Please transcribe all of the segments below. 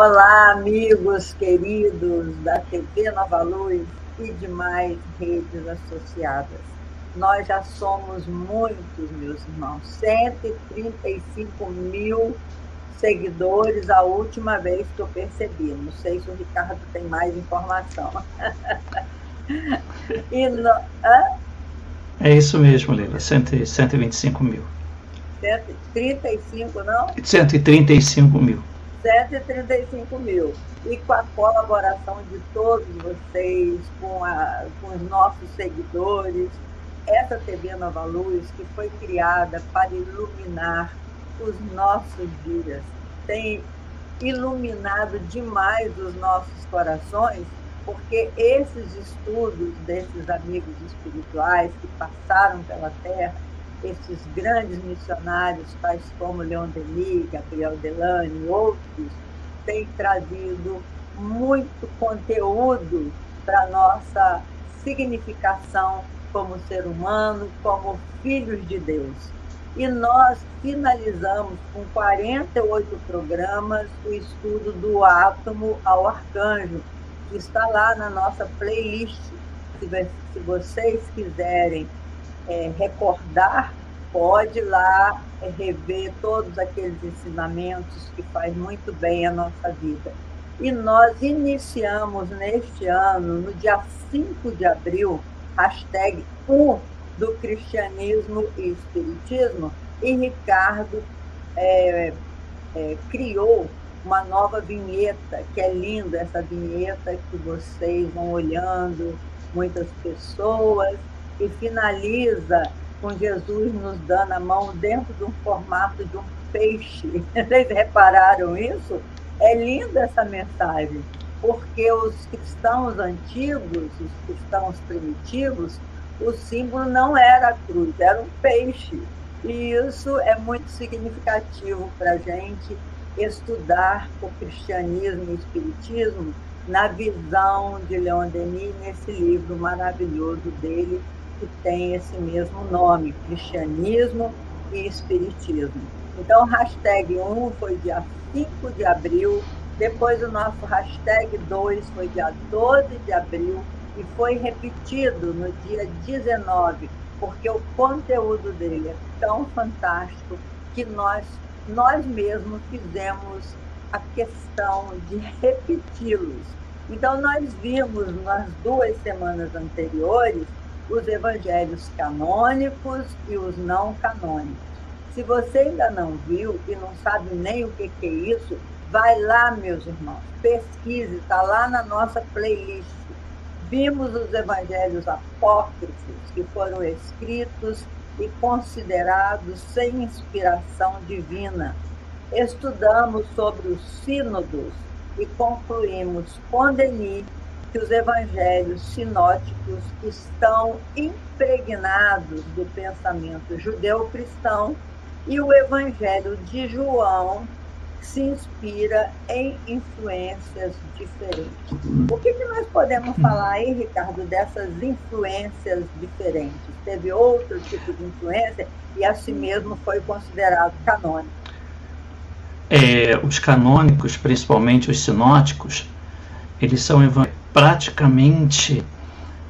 Olá, amigos queridos da TV Nova Luz e demais redes associadas. Nós já somos muitos, meus irmãos, 135 mil seguidores a última vez que eu percebi. Não sei se o Ricardo tem mais informação. É isso mesmo, Leila, 125 mil. 135, não? 135 mil. 135 mil. E com a colaboração de todos vocês, com os nossos seguidores, essa TV Nova Luz, que foi criada para iluminar os nossos dias, tem iluminado demais os nossos corações, porque esses estudos desses amigos espirituais que passaram pela Terra, esses grandes missionários, tais como Leon Denis, Gabriel Delane e outros, têm trazido muito conteúdo para a nossa significação como ser humano, como filhos de Deus. E nós finalizamos com 48 programas o estudo do átomo ao arcanjo, que está lá na nossa playlist. Se vocês quiserem recordar, pode ir lá rever todos aqueles ensinamentos que faz muito bem a nossa vida. E nós iniciamos neste ano, no dia 5 de abril, hashtag 1 do cristianismo e espiritismo, e Ricardo criou uma nova vinheta, que é linda essa vinheta que vocês vão olhando, muitas pessoas, e finaliza com Jesus nos dando a mão dentro de um formato de um peixe. Vocês repararam isso? É linda essa mensagem, porque os cristãos antigos, os cristãos primitivos, o símbolo não era a cruz, era um peixe. E isso é muito significativo para a gente estudar o cristianismo e o espiritismo na visão de Leon Denis, nesse livro maravilhoso dele, que tem esse mesmo nome, Cristianismo e Espiritismo. Então, o hashtag 1 foi dia 5 de abril, depois o nosso hashtag 2 foi dia 12 de abril, e foi repetido no dia 19, porque o conteúdo dele é tão fantástico que nós mesmos fizemos a questão de repeti-los. Então, nós vimos nas 2 semanas anteriores os evangelhos canônicos e os não canônicos. Se você ainda não viu e não sabe nem o que é isso, vai lá, meus irmãos, pesquise, está lá na nossa playlist. Vimos os evangelhos apócrifos, que foram escritos e considerados sem inspiração divina. Estudamos sobre os sínodos e concluímos com Denis que os evangelhos sinóticos estão impregnados do pensamento judeu-cristão e o evangelho de João se inspira em influências diferentes. O que nós podemos falar aí, Ricardo, dessas influências diferentes? Teve outro tipo de influência e assim mesmo foi considerado canônico? Os canônicos, principalmente os sinóticos, eles são praticamente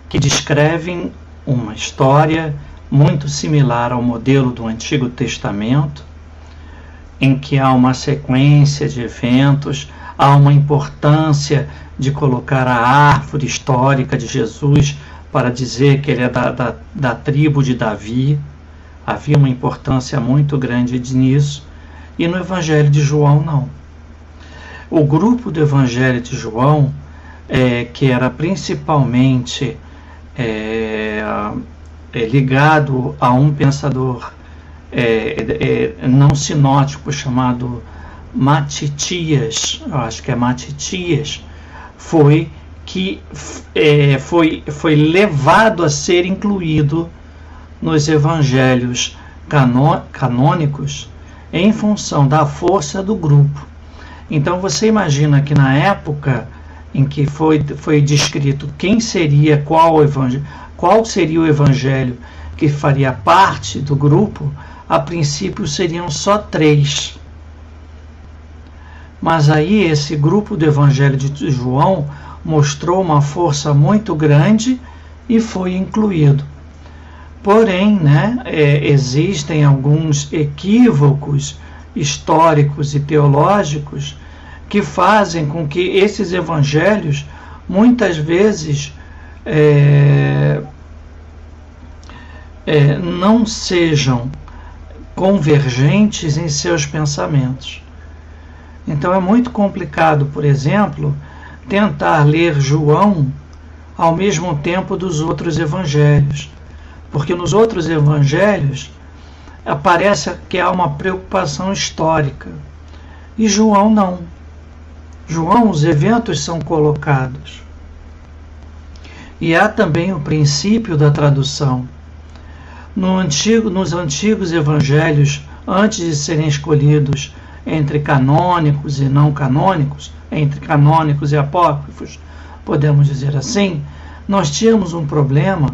que descrevem uma história muito similar ao modelo do Antigo Testamento, em que há uma sequência de eventos, há uma importância de colocar a árvore histórica de Jesus para dizer que ele é da tribo de Davi. Havia uma importância muito grande nisso, e no Evangelho de João não. O grupo do Evangelho de João, que era principalmente ligado a um pensador não sinótico chamado Matitias, eu acho que é Matitias, foi levado a ser incluído nos evangelhos canônicos em função da força do grupo. Então você imagina que na época em que foi descrito qual seria o evangelho que faria parte do grupo, a princípio seriam só 3. Mas aí esse grupo do Evangelho de João mostrou uma força muito grande e foi incluído. Porém, né, existem alguns equívocos históricos e teológicos que fazem com que esses evangelhos muitas vezes não sejam convergentes em seus pensamentos. Então é muito complicado, por exemplo, tentar ler João ao mesmo tempo dos outros evangelhos, porque nos outros evangelhos aparece que há uma preocupação histórica, e João não. João, os eventos são colocados. E há também o princípio da tradução. Nos antigos evangelhos, antes de serem escolhidos entre canônicos e não canônicos, entre canônicos e apócrifos, podemos dizer assim, nós tínhamos um problema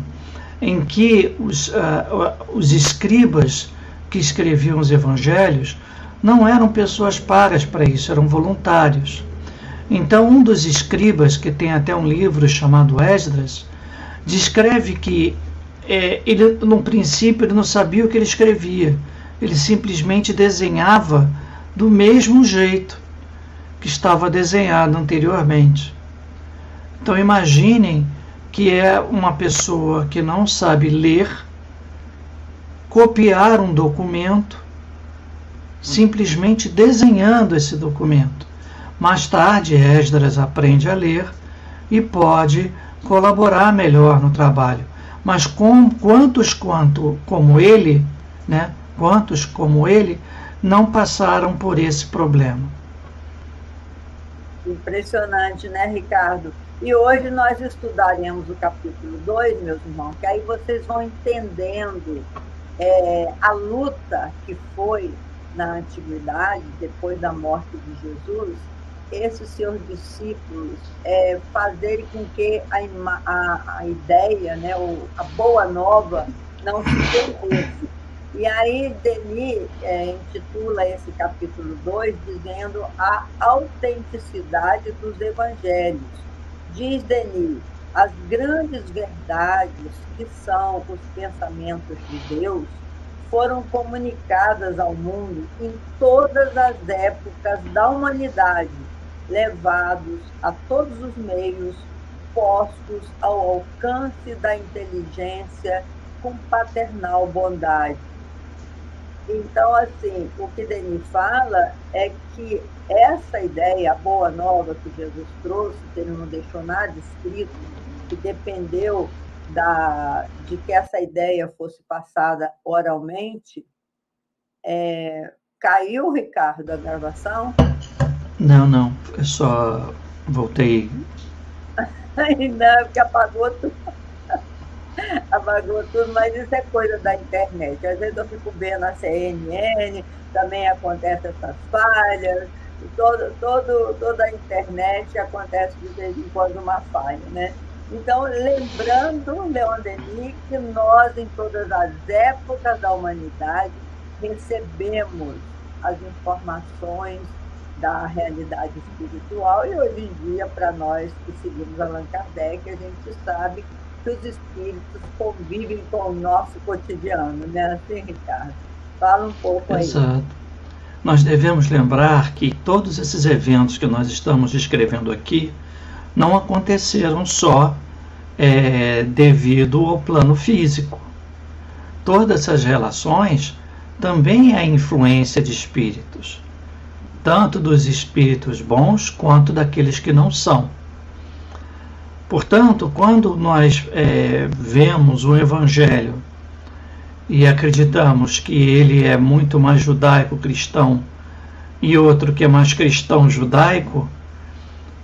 em que os escribas que escreviam os evangelhos não eram pessoas pagas para isso, eram voluntários. Então, um dos escribas, que tem até um livro chamado Esdras, descreve que ele, no princípio, ele não sabia o que ele escrevia. Ele simplesmente desenhava do mesmo jeito que estava desenhado anteriormente. Então, imaginem que é uma pessoa que não sabe ler, copiar um documento, simplesmente desenhando esse documento. Mais tarde, Esdras aprende a ler e pode colaborar melhor no trabalho. Mas quantos como ele não passaram por esse problema? Impressionante, né, Ricardo? E hoje nós estudaremos o capítulo 2, meus irmãos, que aí vocês vão entendendo a luta que foi na antiguidade, depois da morte de Jesus, esses seus discípulos fazerem com que a ideia, né, a boa nova, não se perdesse. E aí Denis intitula esse capítulo 2 dizendo a autenticidade dos evangelhos. Diz Denis, as grandes verdades que são os pensamentos de Deus foram comunicadas ao mundo em todas as épocas da humanidade, levados a todos os meios, postos ao alcance da inteligência com paternal bondade. Então, assim, o que Denis fala é que essa ideia, a boa nova que Jesus trouxe, que ele não deixou nada escrito, que dependeu de que essa ideia fosse passada oralmente. Caiu, Ricardo, a gravação? Não, eu só voltei. Não, porque apagou tudo. Apagou tudo, mas isso é coisa da internet. Às vezes eu fico vendo a CNN, também acontece essas falhas, toda a internet acontece de vez em quando uma falha, né? Então, lembrando, Leon Denis, que nós, em todas as épocas da humanidade, recebemos as informações da realidade espiritual, e hoje em dia, para nós que seguimos Allan Kardec, a gente sabe que os espíritos convivem com o nosso cotidiano, né? Assim, Ricardo? Fala um pouco aí. Exato. Nós devemos lembrar que todos esses eventos que nós estamos descrevendo aqui não aconteceram só devido ao plano físico. Todas essas relações também é a influência de espíritos, tanto dos espíritos bons quanto daqueles que não são. Portanto, quando nós vemos o Evangelho e acreditamos que ele é muito mais judaico-cristão e outro que é mais cristão-judaico,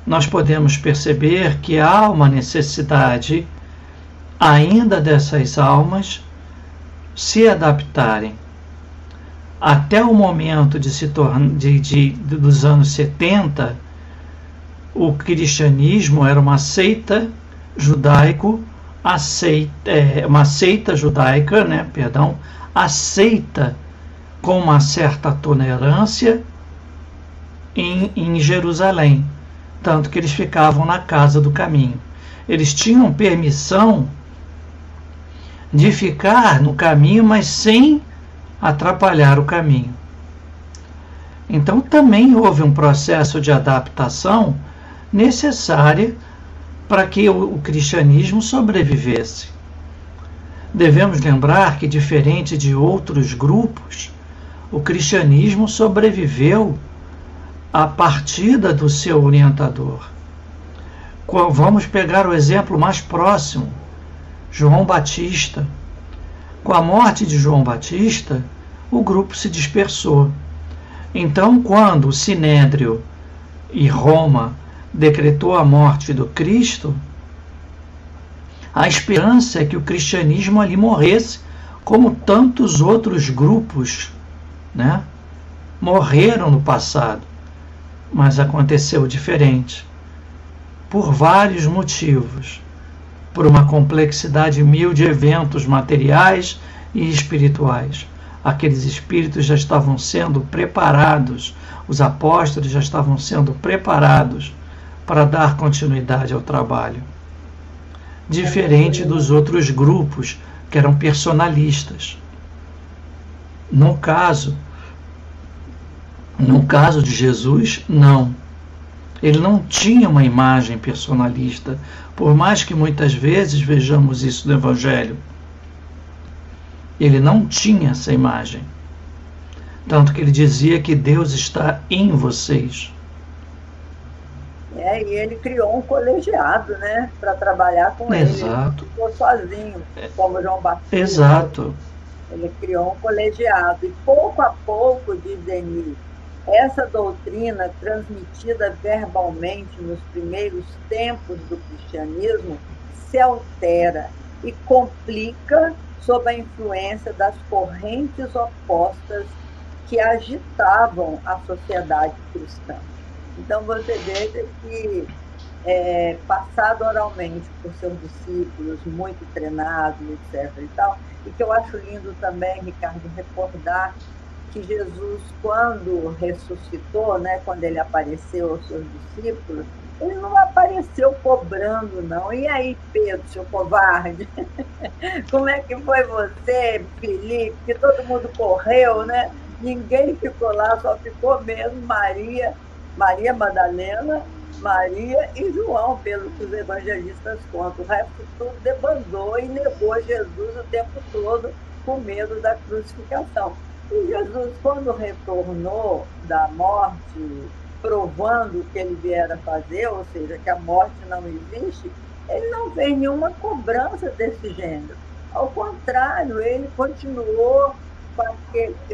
nós podemos perceber que há uma necessidade ainda dessas almas se adaptarem. Até o momento dos anos 70, o cristianismo era uma seita judaica, né, aceita com uma certa tolerância em Jerusalém, tanto que eles ficavam na casa do caminho. Eles tinham permissão de ficar no caminho, mas sem atrapalhar o caminho. Então também houve um processo de adaptação necessária para que o cristianismo sobrevivesse. Devemos lembrar que, diferente de outros grupos, o cristianismo sobreviveu à partida do seu orientador. Vamos pegar o exemplo mais próximo, João Batista. Com a morte de João Batista, o grupo se dispersou. Então, quando o Sinédrio e Roma decretou a morte do Cristo, a esperança é que o cristianismo ali morresse, como tantos outros grupos, né, morreram no passado. Mas aconteceu diferente, por vários motivos. Por uma complexidade mil de eventos materiais e espirituais. Aqueles espíritos já estavam sendo preparados, os apóstolos já estavam sendo preparados para dar continuidade ao trabalho. Diferente dos outros grupos que eram personalistas. No caso de Jesus, não. Ele não tinha uma imagem personalista, por mais que muitas vezes vejamos isso no Evangelho. Ele não tinha essa imagem. Tanto que ele dizia que Deus está em vocês. E ele criou um colegiado, né, para trabalhar com ele. Exato. Ele não ficou sozinho, como João Batista. Exato. Ele criou um colegiado. E pouco a pouco, diz Denis, essa doutrina transmitida verbalmente nos primeiros tempos do cristianismo se altera e complica sob a influência das correntes opostas que agitavam a sociedade cristã. Então você veja que, passado oralmente por seus discípulos, muito treinados, etc. e tal, e que eu acho lindo também, Ricardo, recordar que Jesus, quando ressuscitou, né, quando ele apareceu aos seus discípulos, ele não apareceu cobrando, não. E aí, Pedro, seu covarde? Como é que foi você, Felipe? Que todo mundo correu, né? Ninguém ficou lá, só ficou mesmo Maria Madalena, Maria e João, pelo que os evangelistas contam. O resto tudo debandou e negou Jesus o tempo todo com medo da crucificação. E Jesus, quando retornou da morte, provando o que ele viera fazer, ou seja, que a morte não existe, ele não fez nenhuma cobrança desse gênero. Ao contrário, ele continuou,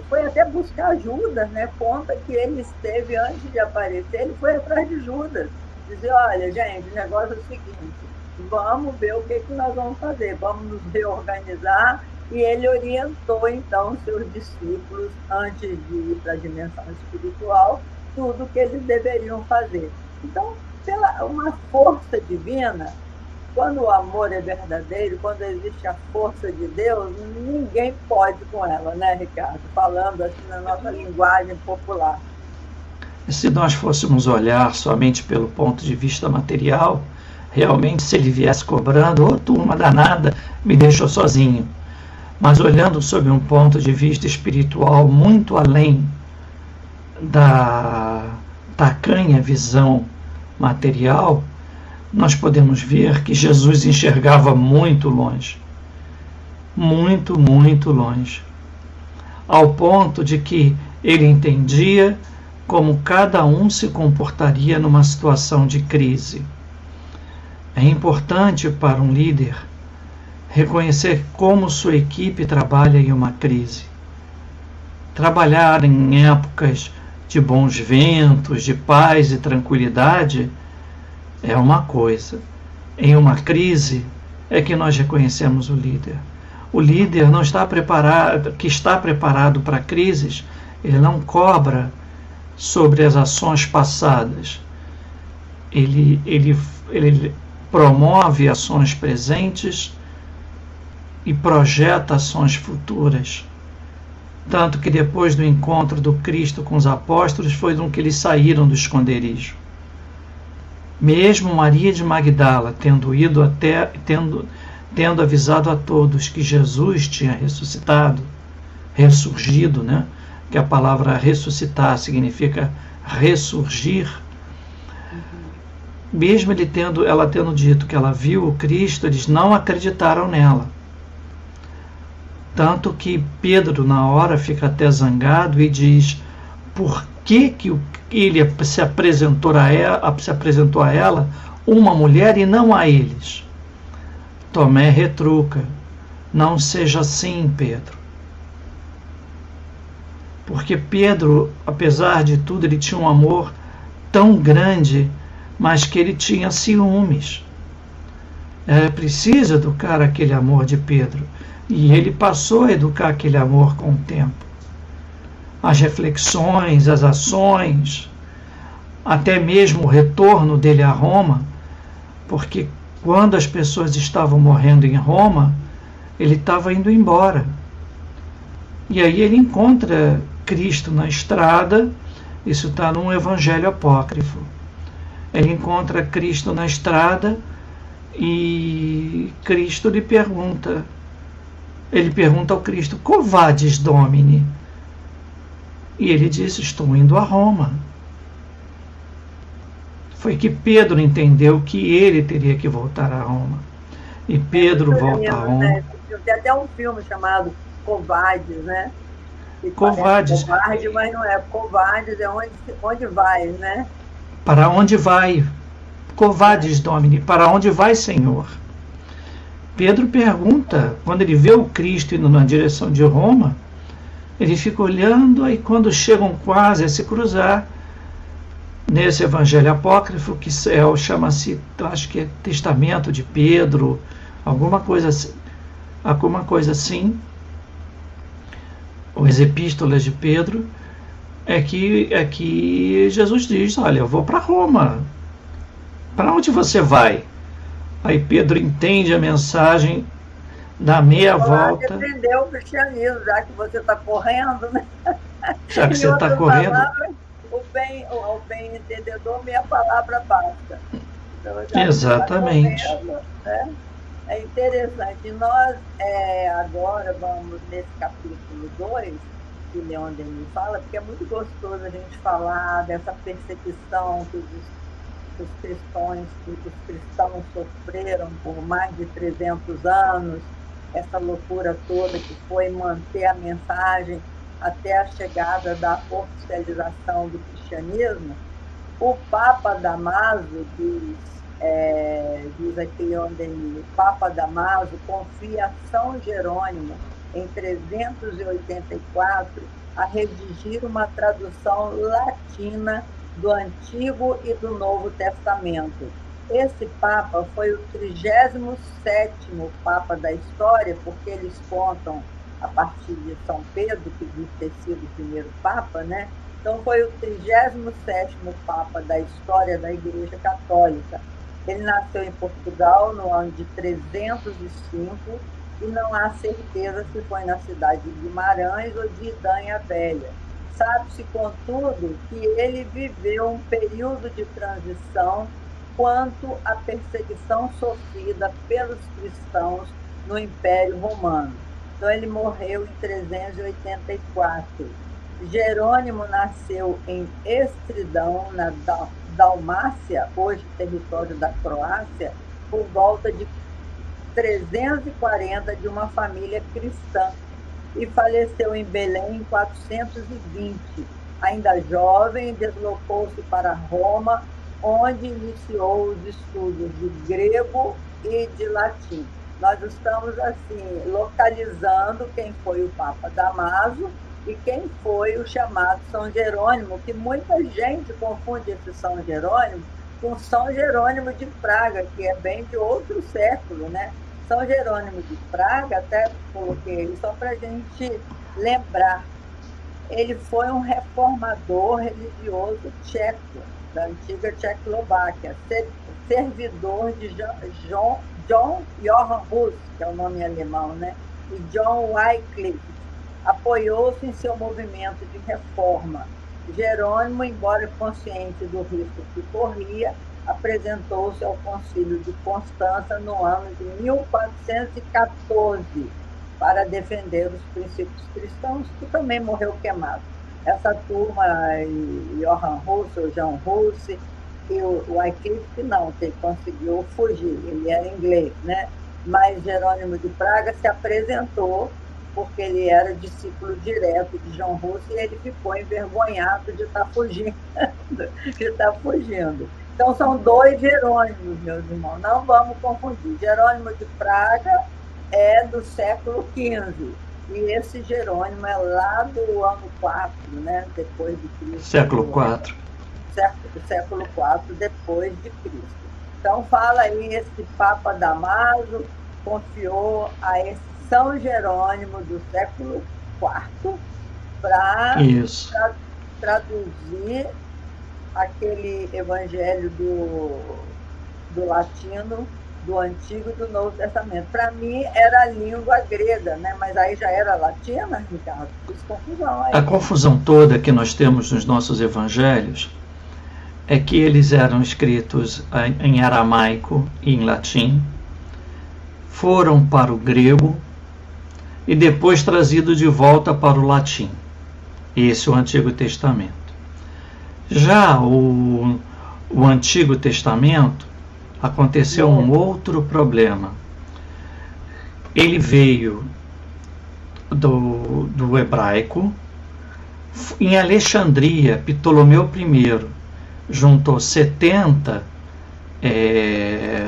foi até buscar Judas, né? Conta que ele esteve, antes de aparecer, ele foi atrás de Judas. Dizer, olha, gente, o negócio é o seguinte, vamos ver o que nós vamos fazer, vamos nos reorganizar. E ele orientou, então, seus discípulos, antes de ir para a dimensão espiritual, tudo o que eles deveriam fazer. Então, pela uma força divina, quando o amor é verdadeiro, quando existe a força de Deus, ninguém pode com ela, né, Ricardo? Falando assim na nossa linguagem popular. Se nós fôssemos olhar somente pelo ponto de vista material, realmente, se ele viesse cobrando, ô turma danada, me deixou sozinho. Mas olhando sob um ponto de vista espiritual muito além da tacanha visão material, nós podemos ver que Jesus enxergava muito longe. Muito, muito longe. Ao ponto de que ele entendia como cada um se comportaria numa situação de crise. É importante para um líder reconhecer como sua equipe trabalha em uma crise. Trabalhar em épocas de bons ventos, de paz e tranquilidade, é uma coisa. Em uma crise é que nós reconhecemos o líder. O líder não está preparado, que está preparado para crises, ele não cobra sobre as ações passadas. Ele promove ações presentes e projeta ações futuras. tanto que depois do encontro do Cristo com os apóstolos foi no que eles saíram do esconderijo. Mesmo Maria de Magdala, tendo avisado a todos que Jesus tinha ressurgido, né? Que a palavra ressuscitar significa ressurgir. Mesmo ela tendo dito que ela viu o Cristo, eles não acreditaram nela. Tanto que Pedro, na hora, fica até zangado e diz: por que ele se apresentou a ela uma mulher e não a eles? Tomé retruca: não seja assim, Pedro. Porque Pedro, apesar de tudo, ele tinha um amor tão grande, mas que ele tinha ciúmes. Era preciso educar aquele amor de Pedro. E ele passou a educar aquele amor com o tempo. As reflexões, as ações, até mesmo o retorno dele a Roma, porque quando as pessoas estavam morrendo em Roma, ele estava indo embora. E aí ele encontra Cristo na estrada, isso está num evangelho apócrifo. Ele encontra Cristo na estrada e Cristo lhe pergunta, ele pergunta ao Cristo: Quo vadis, Domine? E ele diz: estou indo a Roma. Foi que Pedro entendeu que ele teria que voltar a Roma. E Pedro volta a Roma. Né? Tem até um filme chamado Covardes, né? Covardes. Covarde, mas não é. Covardes é onde vai, né? Para onde vai? Covardes, Domine, para onde vai, Senhor? Pedro pergunta, quando ele vê o Cristo indo na direção de Roma, ele fica olhando, aí quando chegam quase a se cruzar, nesse evangelho apócrifo, que chama-se, acho que é Testamento de Pedro, alguma coisa assim, ou as Epístolas de Pedro, é que Jesus diz: olha, eu vou para Roma. Para onde você vai? Aí Pedro entende a mensagem, dá meia volta. Entendeu o cristianismo, já que você está correndo, né? Já que você está correndo. Palavras, o bem entendedor, minha palavra basta. Então, exatamente. Tá correndo, né? É interessante. E nós agora vamos nesse capítulo 2, que Leon Denis fala, porque é muito gostoso a gente falar dessa perseguição que os cristãos sofreram por mais de 300 anos, essa loucura toda que foi manter a mensagem até a chegada da oficialização do cristianismo. O Papa Damaso diz aqui Leon Denis, o Papa Damaso confia a São Jerônimo, em 384, a redigir uma tradução latina do Antigo e do Novo Testamento. Esse Papa foi o 37º Papa da história, porque eles contam a partir de São Pedro, que diz ter sido o primeiro Papa, né? Então foi o 37º Papa da história da Igreja Católica. Ele nasceu em Portugal no ano de 305 e não há certeza se foi na cidade de Guimarães ou de Idanha Velha. Sabe-se, contudo, que ele viveu um período de transição quanto à perseguição sofrida pelos cristãos no Império Romano. Então, ele morreu em 384. Jerônimo nasceu em Estridão, na Dalmácia, hoje território da Croácia, por volta de 340, de uma família cristã, e faleceu em Belém em 420. Ainda jovem, deslocou-se para Roma, onde iniciou os estudos de grego e de latim. Nós estamos, assim, localizando quem foi o Papa Damaso e quem foi o chamado São Jerônimo, que muita gente confunde esse São Jerônimo com São Jerônimo de Praga, que é bem de outro século, né? São Jerônimo de Praga, até coloquei ele só para a gente lembrar, ele foi um reformador religioso tcheco, da antiga Tchecoslováquia, servidor de John Johann Hus, que é o nome alemão, né? E John Wycliffe. apoiou-se em seu movimento de reforma. Jerônimo, embora consciente do risco que corria, apresentou-se ao Concílio de Constança no ano de 1414 para defender os princípios cristãos, que também morreu queimado. Essa turma, Johann Hus, o John Hus, e o Wycliffe, não, ele conseguiu fugir, ele era inglês, né? Mas Jerônimo de Praga se apresentou porque ele era discípulo direto de John Hus e ele ficou envergonhado de estar fugindo. Então, são dois Jerônimos, meus irmãos, não vamos confundir. Jerônimo de Praga é do século XV, e esse Jerônimo é lá do ano 4, né, depois de Cristo. Século IV. Século IV, depois de Cristo. Então, fala aí, esse Papa Damaso confiou a esse São Jerônimo do século IV para traduzir aquele evangelho do latino, do Antigo e do Novo Testamento. Para mim era a língua grega, né? Mas aí já era latina, Ricardo? Fiz confusão aí. A confusão toda que nós temos nos nossos evangelhos é que eles eram escritos em aramaico e em latim, foram para o grego e depois trazidos de volta para o latim. Esse é o Antigo Testamento. Já o Antigo Testamento, aconteceu um outro problema. Ele veio do hebraico. Em Alexandria, Ptolomeu I juntou 70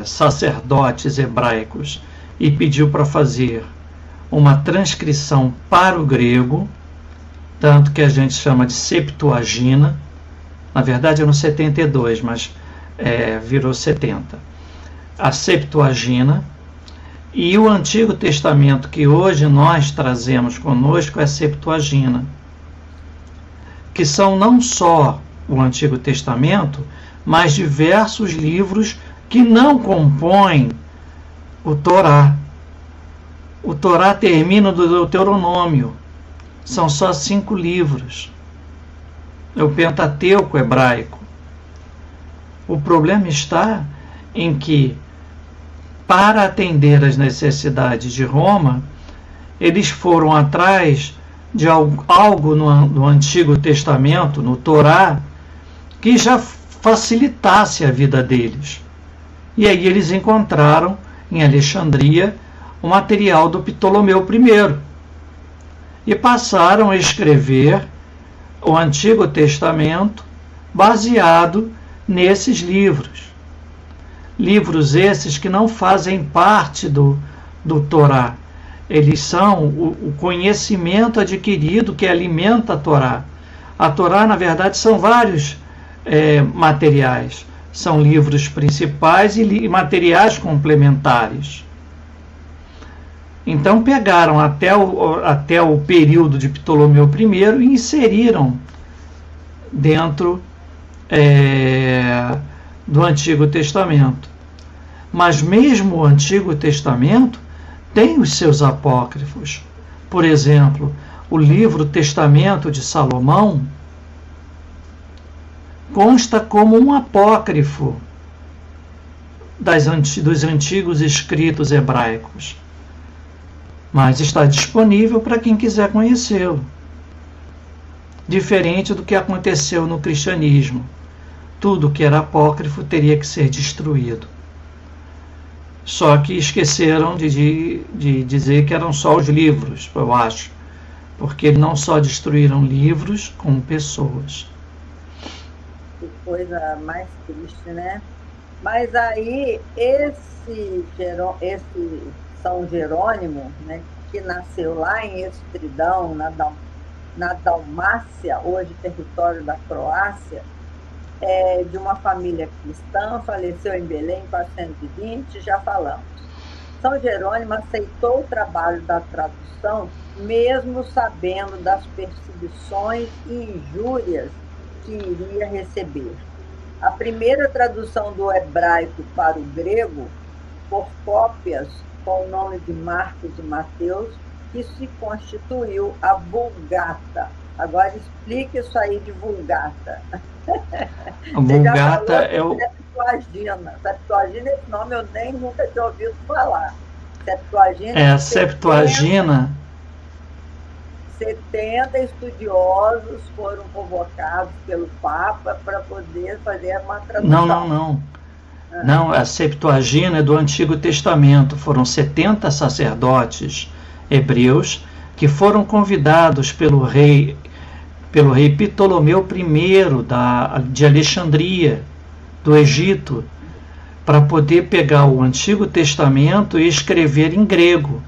sacerdotes hebraicos e pediu para fazer uma transcrição para o grego, tanto que a gente chama de Septuaginta. Na verdade eram 72, mas virou 70. A Septuaginta. E o Antigo Testamento que hoje nós trazemos conosco é a Septuaginta, que são não só o Antigo Testamento, mas diversos livros que não compõem o Torá. O Torá termina do Deuteronômio. São só 5 livros. É o Pentateuco hebraico. O problema está em que, para atender às necessidades de Roma, eles foram atrás de algo no Antigo Testamento, no Torá, que já facilitasse a vida deles. E aí eles encontraram em Alexandria o material do Ptolomeu I e passaram a escrever o Antigo Testamento baseado nesses livros. Livros esses que não fazem parte do Torá. Eles são o conhecimento adquirido que alimenta a Torá. A Torá, na verdade, são vários materiais. São livros principais e materiais complementares. Então pegaram até o período de Ptolomeu I e inseriram dentro do Antigo Testamento. Mas mesmo o Antigo Testamento tem os seus apócrifos. Por exemplo, o livro Testamento de Salomão consta como um apócrifo dos antigos escritos hebraicos, mas está disponível para quem quiser conhecê-lo. Diferente do que aconteceu no cristianismo. Tudo que era apócrifo teria que ser destruído. Só que esqueceram de dizer que eram só os livros, eu acho. Porque não só destruíram livros, como pessoas. Que coisa mais triste, né? Mas aí, esse São Jerônimo, né, que nasceu lá em Estridão, na Dalmácia, hoje território da Croácia, de uma família cristã, faleceu em Belém em 420, já falamos. São Jerônimo aceitou o trabalho da tradução, mesmo sabendo das perseguições e injúrias que iria receber. A primeira tradução do hebraico para o grego, por cópias com o nome de Marcos e Mateus, que se constituiu a Vulgata. Agora explique isso aí de Vulgata. A Vulgata é o... Septuaginta. Septuaginta, esse nome eu nem nunca tinha ouvido falar. Septuaginta... É, a Septuaginta... 70 estudiosos foram convocados pelo Papa para poder fazer uma tradução. Não, a Septuaginta é do Antigo Testamento. Foram 70 sacerdotes hebreus que foram convidados pelo rei Ptolomeu I de Alexandria, do Egito, para poder pegar o Antigo Testamento e escrever em grego,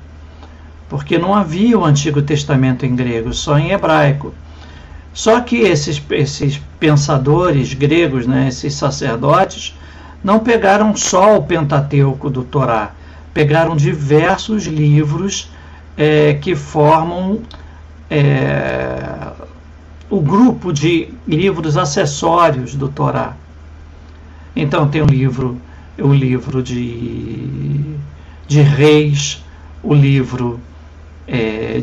porque não havia o Antigo Testamento em grego, só em hebraico. Só que esses pensadores gregos, né, esses sacerdotes, não pegaram só o Pentateuco do Torá, pegaram diversos livros que formam o grupo de livros acessórios do Torá. Então tem o livro de Reis, o livro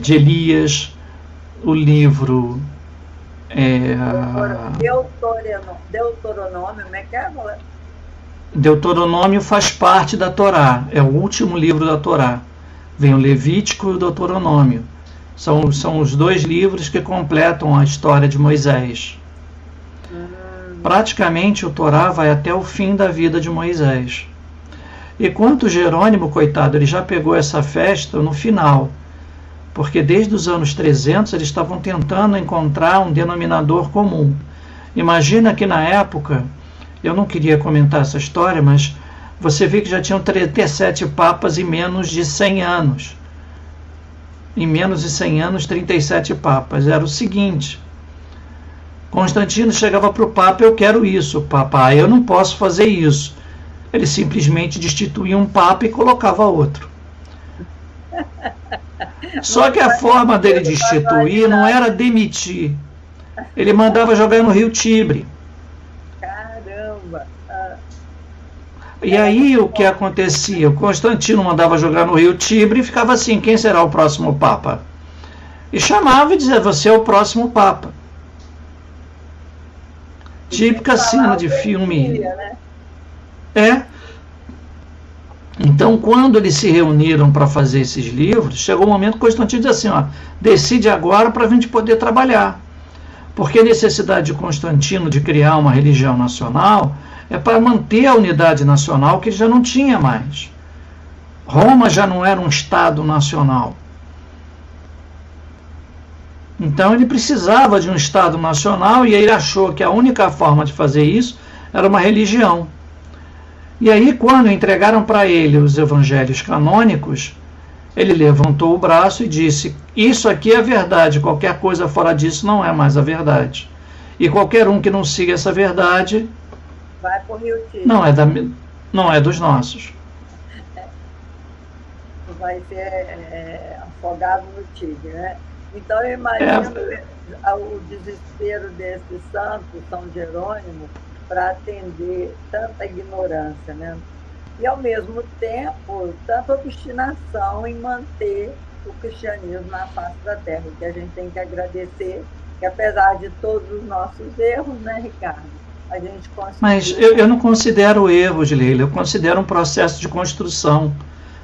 de Elias, o livro Deuteronômio, como é que é? Deuteronômio faz parte da Torá, é o último livro da Torá. Vem o Levítico e o Deuteronômio. São os dois livros que completam a história de Moisés. Praticamente o Torá vai até o fim da vida de Moisés. E quanto Jerônimo, coitado, ele já pegou essa festa no final, porque desde os anos 300 eles estavam tentando encontrar um denominador comum. Imagina que na época, eu não queria comentar essa história, mas você vê que já tinham 37 papas em menos de 100 anos. Em menos de 100 anos, 37 papas. Era o seguinte: Constantino chegava para o Papa: eu quero isso, Papa, eu não posso fazer isso. Ele simplesmente destituía um Papa e colocava outro. Só que a forma dele destituir não era demitir. Ele mandava jogar no Rio Tibre. Caramba! E aí o que acontecia? O Constantino mandava jogar no Rio Tibre e ficava assim: quem será o próximo Papa? E chamava e dizia: você é o próximo Papa. Típica cena de filme. Então, quando eles se reuniram para fazer esses livros, chegou o momento que Constantino disse assim: decide agora para a gente poder trabalhar. Porque a necessidade de Constantino de criar uma religião nacional é para manter a unidade nacional, que ele já não tinha mais. Roma já não era um Estado nacional. Então ele precisava de um Estado nacional e ele achou que a única forma de fazer isso era uma religião. E aí, quando entregaram para ele os evangelhos canônicos, ele levantou o braço e disse: isso aqui é a verdade, qualquer coisa fora disso não é mais a verdade. E qualquer um que não siga essa verdade vai para o Rio Tibre. Não é dos nossos. Vai ser afogado no Tigre, né? Então eu imagino o desespero desse santo, São Jerônimo, para atender tanta ignorância, né? E ao mesmo tempo, tanta obstinação em manter o cristianismo na face da terra, que a gente tem que agradecer, que apesar de todos os nossos erros, né, Ricardo? A gente conseguiu... Mas eu não considero erros, Leila, eu considero um processo de construção.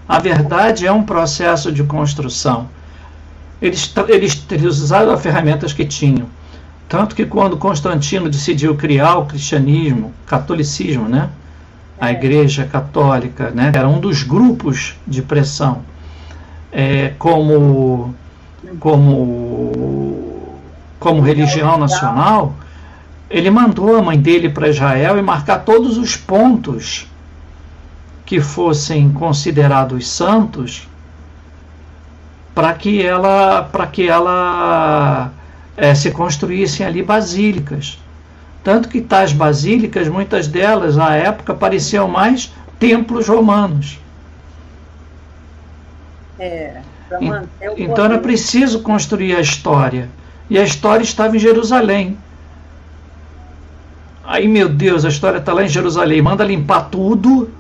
A verdade é um processo de construção. Eles usaram as ferramentas que tinham. Tanto que quando Constantino decidiu criar o cristianismo, catolicismo, né? A Igreja Católica, né? Era um dos grupos de pressão, como religião nacional. Ele mandou a mãe dele para Israel e marcar todos os pontos que fossem considerados santos para que ela se construíssem ali basílicas. Tanto que tais basílicas, muitas delas, na época, pareciam mais templos romanos. Então era preciso construir a história. E a história estava em Jerusalém. Aí, meu Deus, a história está lá em Jerusalém. Manda limpar tudo,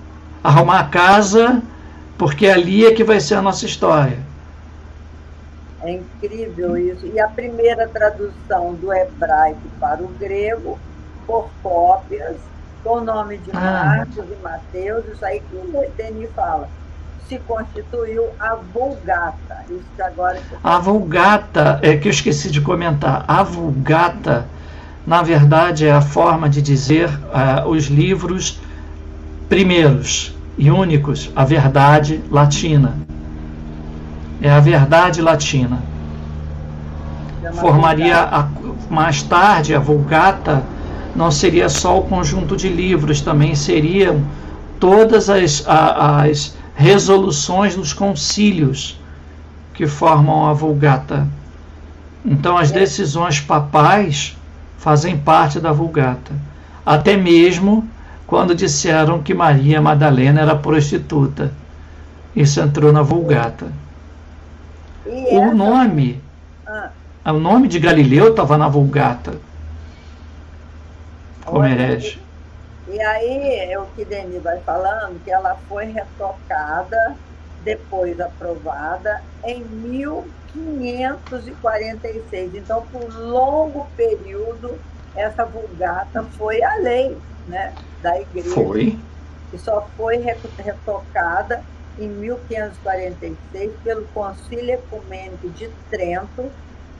arrumar a casa, porque ali é que vai ser a nossa história. É incrível isso. E a primeira tradução do hebraico para o grego, por cópias, com o nome de Marcos e Mateus, isso aí que o Denis fala, se constituiu a Vulgata. Isso que agora... A Vulgata, é que eu esqueci de comentar, a Vulgata, na verdade, é a forma de dizer os livros primeiros e únicos, a verdade latina. É a verdade latina. Formaria mais tarde a Vulgata, não seria só o conjunto de livros, também seriam todas as resoluções dos concílios que formam a Vulgata. Então as decisões papais fazem parte da Vulgata. Até mesmo quando disseram que Maria Madalena era prostituta. Isso entrou na Vulgata. O nome de Galileu estava na Vulgata, como herege. E aí é o que Denis vai falando, que ela foi retocada, depois aprovada, em 1546. Então, por um longo período, essa Vulgata foi a lei, né, da Igreja. Foi. E só foi retocada em 1546 pelo Concílio Ecumênico de Trento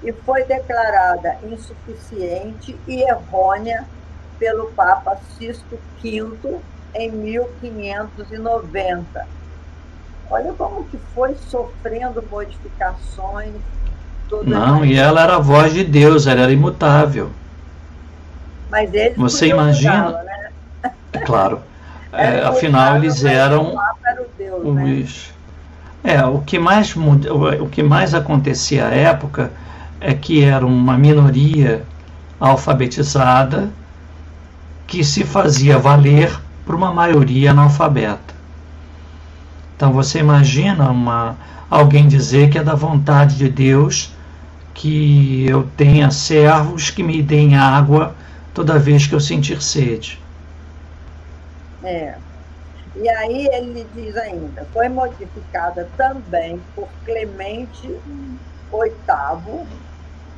e foi declarada insuficiente e errônea pelo Papa Sisto V em 1590. Olha como que foi sofrendo modificações. Não, e ela era a voz de Deus, ela era imutável. Mas eles Você imagina? Mudá-la, né? É claro. Afinal, eles eram os... o que mais acontecia à época é que era uma minoria alfabetizada que se fazia valer por uma maioria analfabeta. Então você imagina alguém dizer que é da vontade de Deus que eu tenha servos que me deem água toda vez que eu sentir sede. E aí ele diz ainda, foi modificada também por Clemente VIII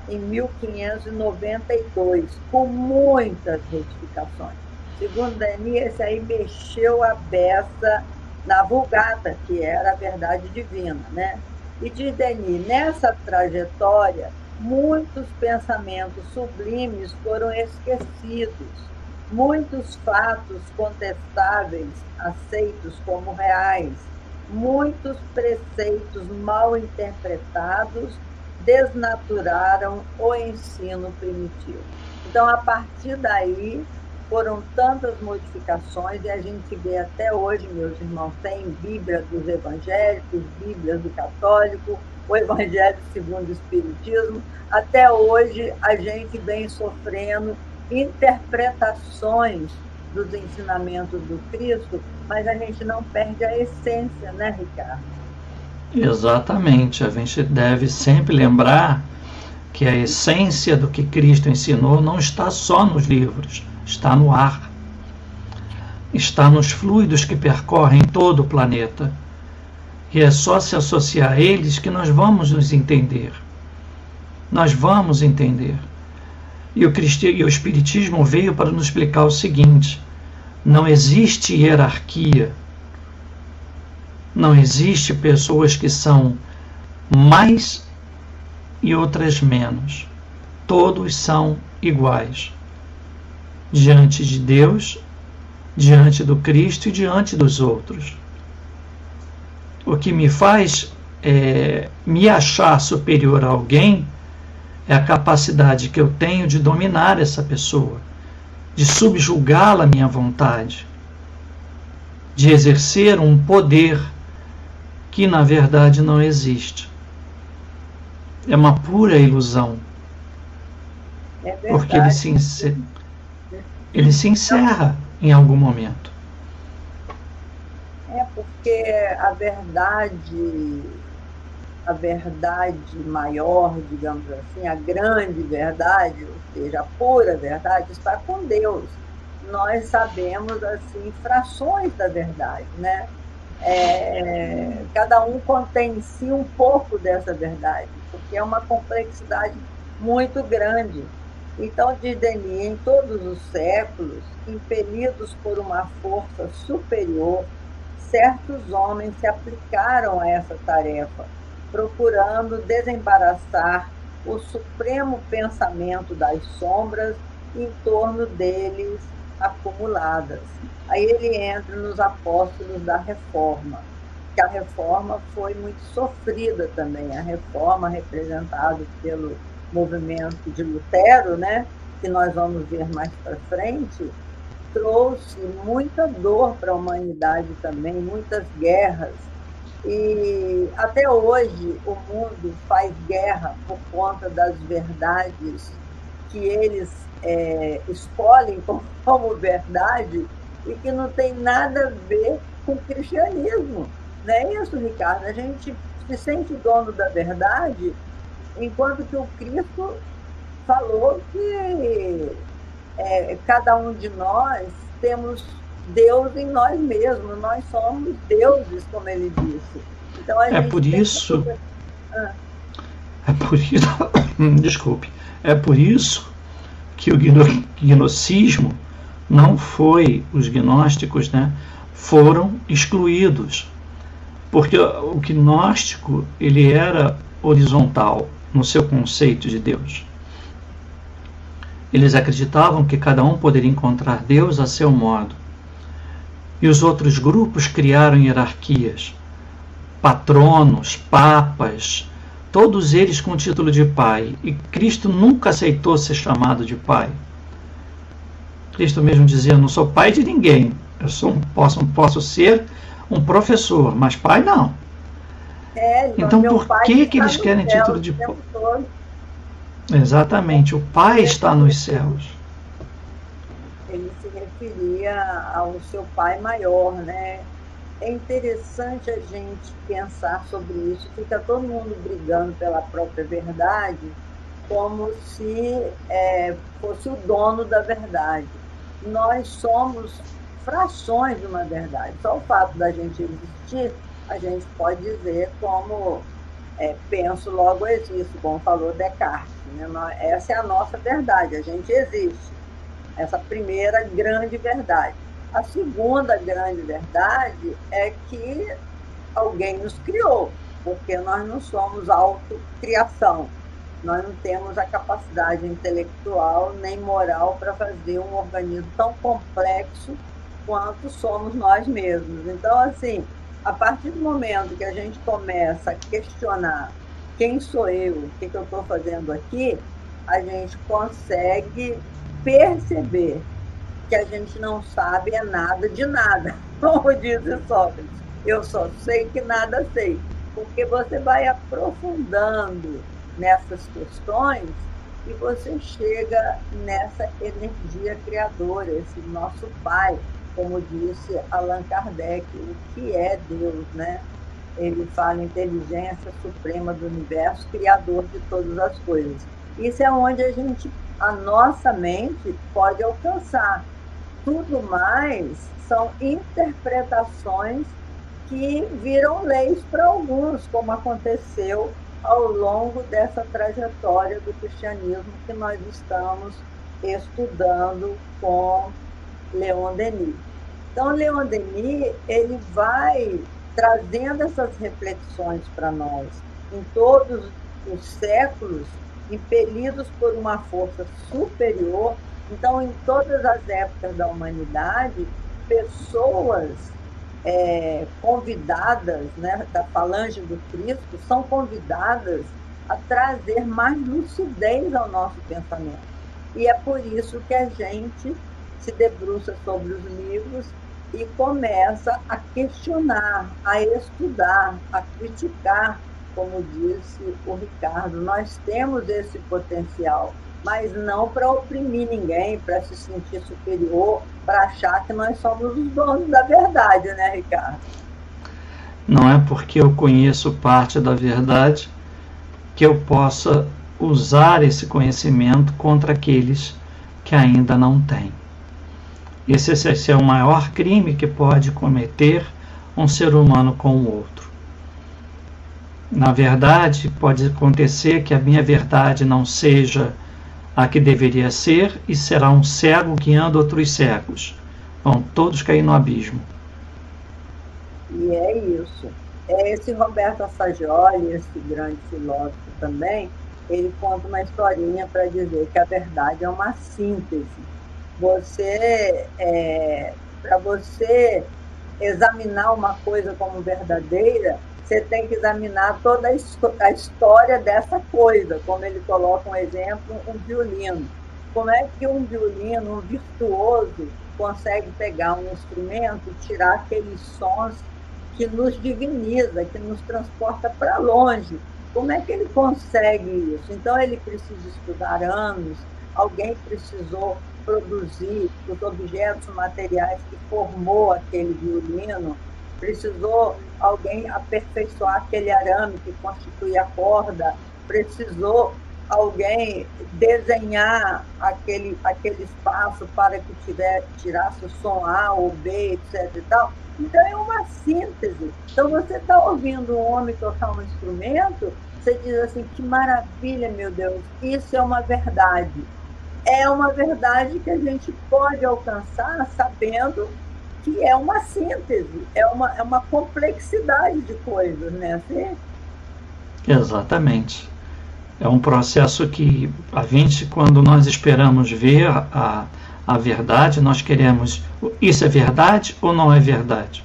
em 1592, com muitas retificações. Segundo Denis, esse aí mexeu a beça na Vulgata, que era a verdade divina, né? E diz Denis, nessa trajetória, muitos pensamentos sublimes foram esquecidos, muitos fatos contestáveis aceitos como reais, muitos preceitos mal interpretados desnaturaram o ensino primitivo. Então, a partir daí, foram tantas modificações e a gente vê até hoje, meus irmãos, tem Bíblia dos evangélicos, Bíblia do católico, o Evangelho segundo o Espiritismo. Até hoje, a gente vem sofrendo interpretações dos ensinamentos do Cristo, mas a gente não perde a essência, né, Ricardo? Exatamente. A gente deve sempre lembrar que a essência do que Cristo ensinou não está só nos livros, está no ar, está nos fluidos que percorrem todo o planeta. E é só se associar a eles que nós vamos nos entender. Nós vamos entender. E o Espiritismo veio para nos explicar o seguinte: não existe hierarquia, não existe pessoas que são mais e outras menos. Todos são iguais diante de Deus, diante do Cristo e diante dos outros. O que me faz me achar superior a alguém é a capacidade que eu tenho de dominar essa pessoa, de subjugá-la à minha vontade, de exercer um poder que na verdade não existe. É uma pura ilusão. Porque ele se encerra em algum momento. Porque a verdade maior, digamos assim, a grande verdade, ou seja, a pura verdade, está com Deus. Nós sabemos, assim, frações da verdade, né? cada um contém em si um pouco dessa verdade, porque é uma complexidade muito grande. Então, diz Denis, em todos os séculos, impelidos por uma força superior, certos homens se aplicaram a essa tarefa, procurando desembaraçar o supremo pensamento das sombras em torno deles acumuladas. Aí ele entra nos apóstolos da Reforma, que a Reforma foi muito sofrida também, a Reforma representada pelo movimento de Lutero, né, que nós vamos ver mais para frente, trouxe muita dor para a humanidade também, muitas guerras. E até hoje o mundo faz guerra por conta das verdades que eles escolhem como verdade e que não tem nada a ver com o cristianismo. Não é isso, Ricardo? A gente se sente dono da verdade, enquanto que o Cristo falou que cada um de nós temos Deus em nós mesmos, nós somos deuses, como ele disse. Então, desculpe, é por isso que o gnosticismo não foi, os gnósticos, né, foram excluídos, porque o gnóstico ele era horizontal no seu conceito de Deus. Eles acreditavam que cada um poderia encontrar Deus a seu modo. E os outros grupos criaram hierarquias, patronos, papas, todos eles com o título de pai. E Cristo nunca aceitou ser chamado de pai. Cristo mesmo dizia, não sou pai de ninguém, posso ser um professor, mas pai não. Então por que eles querem título de pai? Exatamente, o pai está nos céus. Ele se referia ao seu pai maior, né? É interessante a gente pensar sobre isso. Fica todo mundo brigando pela própria verdade, como se fosse o dono da verdade. Nós somos frações de uma verdade. Só o fato da gente existir, a gente pode dizer como penso, logo existo, como falou Descartes. Né? Essa é a nossa verdade, a gente existe. Essa primeira grande verdade. A segunda grande verdade é que alguém nos criou, porque nós não somos autocriação. Nós não temos a capacidade intelectual nem moral para fazer um organismo tão complexo quanto somos nós mesmos. Então, assim, a partir do momento que a gente começa a questionar quem sou eu, o que eu estou fazendo aqui, a gente consegue perceber que a gente não sabe nada de nada, como diz Sócrates. Eu só sei que nada sei, porque você vai aprofundando nessas questões e você chega nessa energia criadora, esse nosso Pai, como disse Allan Kardec, o que é Deus, né? Ele fala inteligência suprema do universo, criador de todas as coisas. Isso é onde a nossa mente pode alcançar. Tudo mais são interpretações que viram leis para alguns, como aconteceu ao longo dessa trajetória do cristianismo que nós estamos estudando com Leon Denis. Então, Leon Denis, ele vai trazendo essas reflexões para nós. Em todos os séculos, impelidos por uma força superior, então, em todas as épocas da humanidade, pessoas convidadas, né, da falange do Cristo, são convidadas a trazer mais lucidez ao nosso pensamento. E é por isso que a gente se debruça sobre os livros e começa a questionar, a estudar, a criticar, como disse o Ricardo. Nós temos esse potencial, mas não para oprimir ninguém, para se sentir superior, para achar que nós somos os donos da verdade, né, Ricardo? Não é porque eu conheço parte da verdade que eu possa usar esse conhecimento contra aqueles que ainda não têm. Esse é o maior crime que pode cometer um ser humano com o outro. Na verdade, pode acontecer que a minha verdade não seja a que deveria ser e será um cego guiando outros cegos. Vão todos cair no abismo. E é isso. Esse Roberto Assagioli, esse grande filósofo também, ele conta uma historinha para dizer que a verdade é uma síntese. Para você examinar uma coisa como verdadeira, você tem que examinar toda a história dessa coisa, como ele coloca um exemplo, um violino. Como é que um violino, um virtuoso, consegue pegar um instrumento e tirar aqueles sons que nos diviniza, que nos transporta para longe? Como é que ele consegue isso? Então, ele precisa estudar anos, alguém precisou produzir os objetos materiais que formou aquele violino, precisou alguém aperfeiçoar aquele arame que constitui a corda, precisou alguém desenhar aquele espaço para que tirasse o som A ou B, etc. e tal. Então, é uma síntese. Então, você está ouvindo um homem tocar um instrumento, você diz assim, que maravilha, meu Deus, isso é uma verdade. É uma verdade que a gente pode alcançar sabendo que é uma síntese, é uma complexidade de coisas, né? Assim? Exatamente. É um processo que quando nós esperamos ver a verdade, nós queremos, isso é verdade ou não é verdade?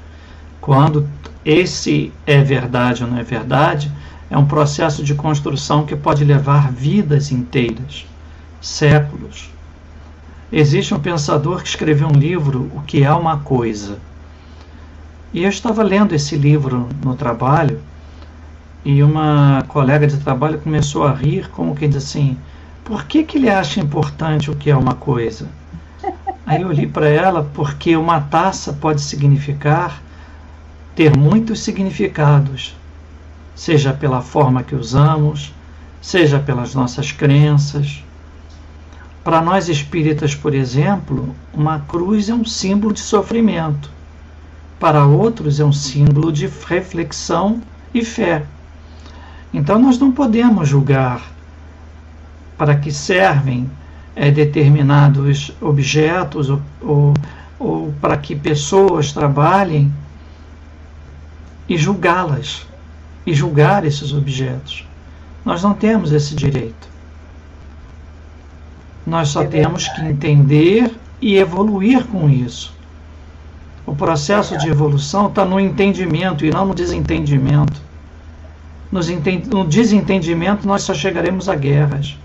Quando esse é verdade ou não é verdade, é um processo de construção que pode levar vidas inteiras, séculos. Existe um pensador que escreveu um livro, O que é uma coisa. E eu estava lendo esse livro no trabalho, e uma colega de trabalho começou a rir, como que diz assim, por que ele acha importante o que é uma coisa? Aí eu olhei para ela, porque uma taça pode significar, ter muitos significados, seja pela forma que usamos, seja pelas nossas crenças. Para nós espíritas, por exemplo, uma cruz é um símbolo de sofrimento. Para outros é um símbolo de reflexão e fé. Então nós não podemos julgar para que servem determinados objetos ou para que pessoas trabalhem e julgá-las e julgar esses objetos. Nós não temos esse direito. Nós só temos que entender e evoluir com isso. O processo de evolução está no entendimento e não no desentendimento. No desentendimento nós só chegaremos a guerras.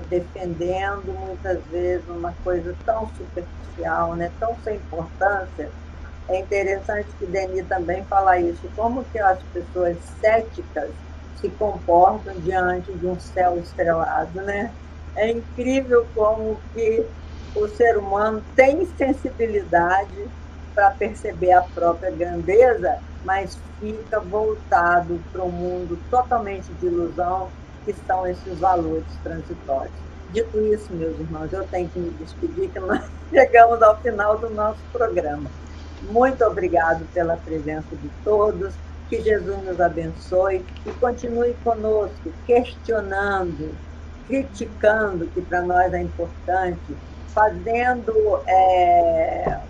Defendendo muitas vezes uma coisa tão superficial, né, tão sem importância. É interessante que Denis também fala isso, como que as pessoas céticas se comportam diante de um céu estrelado, né? É incrível como que o ser humano tem sensibilidade para perceber a própria grandeza, mas fica voltado para um mundo totalmente de ilusão, que são esses valores transitórios. Dito isso, meus irmãos, eu tenho que me despedir, que nós chegamos ao final do nosso programa. Muito obrigado pela presença de todos, que Jesus nos abençoe e continue conosco, questionando, criticando, que para nós é importante, fazendo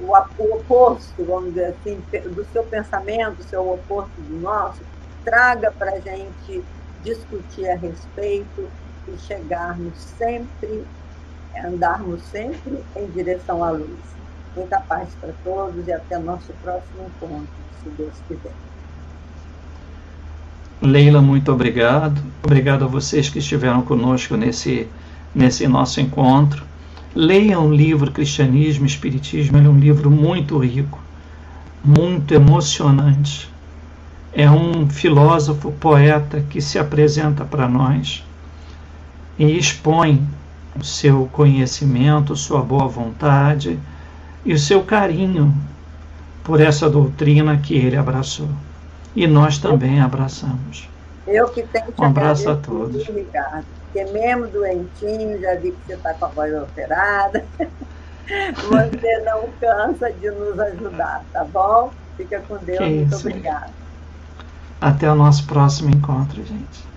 o oposto, vamos dizer assim, do seu pensamento, o seu oposto do nosso, traga para a gente discutir a respeito e andarmos sempre em direção à luz. Muita paz para todos e até nosso próximo encontro, se Deus quiser. Leila, muito obrigado. Obrigado a vocês que estiveram conosco nesse nosso encontro. Leiam o livro Cristianismo e Espiritismo, ele é um livro muito rico, muito emocionante. É um filósofo, poeta que se apresenta para nós e expõe o seu conhecimento, sua boa vontade e o seu carinho por essa doutrina que ele abraçou. E nós também abraçamos. Eu que tenho que um abraço a todos. Ricardo, porque mesmo doentinho, já vi que você está com a voz alterada. Você não cansa de nos ajudar, tá bom? Fica com Deus, muito obrigada. Até o nosso próximo encontro, gente.